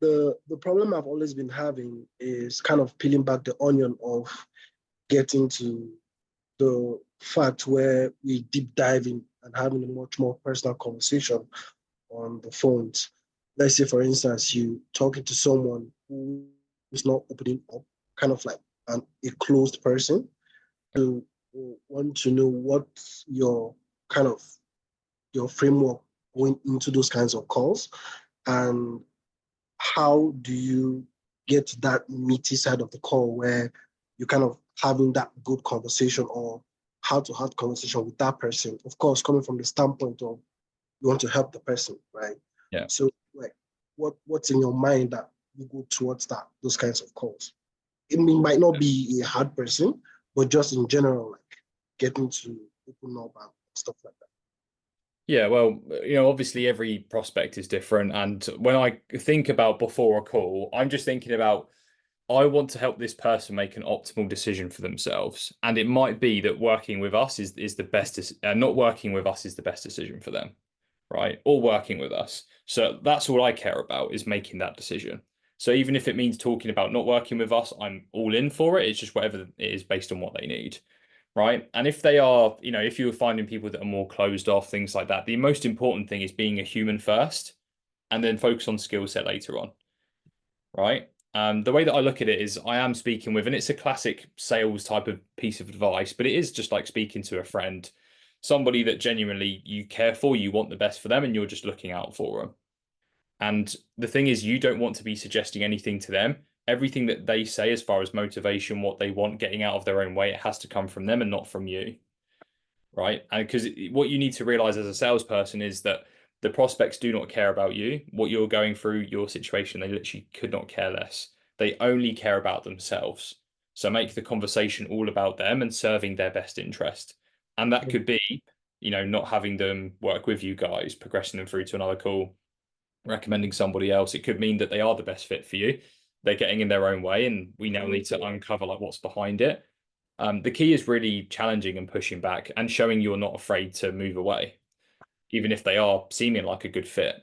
the problem I've always been having is kind of peeling back the onion of getting to the fact where we deep diving and having a much more personal conversation on the phones. Let's say, for instance, you talking to someone who is not opening up, kind of like a closed person, to want to know what your kind of your framework going into those kinds of calls, and how do you get to that meaty side of the call where you're kind of having that good conversation, or how to have conversation with that person, of course coming from the standpoint of you want to help the person, right? Yeah. So like what's in your mind that you go towards those kinds of calls? It might not be a hard person, but just in general, like getting to open up and stuff like that. Yeah, well, obviously every prospect is different. And when I think about before a call, I'm just thinking about, I want to help this person make an optimal decision for themselves. And it might be that working with us is the best, not working with us is the best decision for them, right? Or working with us. So that's all I care about, is making that decision. So even if it means talking about not working with us, I'm all in for it. It's just whatever it is based on what they need. Right. And if they are, if you're finding people that are more closed off, things like that, the most important thing is being a human first and then focus on skill set later on. Right. The way that I look at it is I am speaking with, and it's a classic sales type of piece of advice, but it is just like speaking to a friend, somebody that genuinely you care for, you want the best for them, and you're just looking out for them. And the thing is, you don't want to be suggesting anything to them. Everything that they say, as far as motivation, what they want, getting out of their own way, it has to come from them and not from you. Right. And because what you need to realize as a salesperson is that the prospects do not care about you, what you're going through, your situation. They literally could not care less. They only care about themselves. So make the conversation all about them and serving their best interest. And that could be, not having them work with you guys, progressing them through to another call, recommending somebody else. It could mean that they are the best fit for you. They're getting in their own way, and we now need to uncover like what's behind it. The key is really challenging and pushing back and showing you're not afraid to move away, even if they are seeming like a good fit.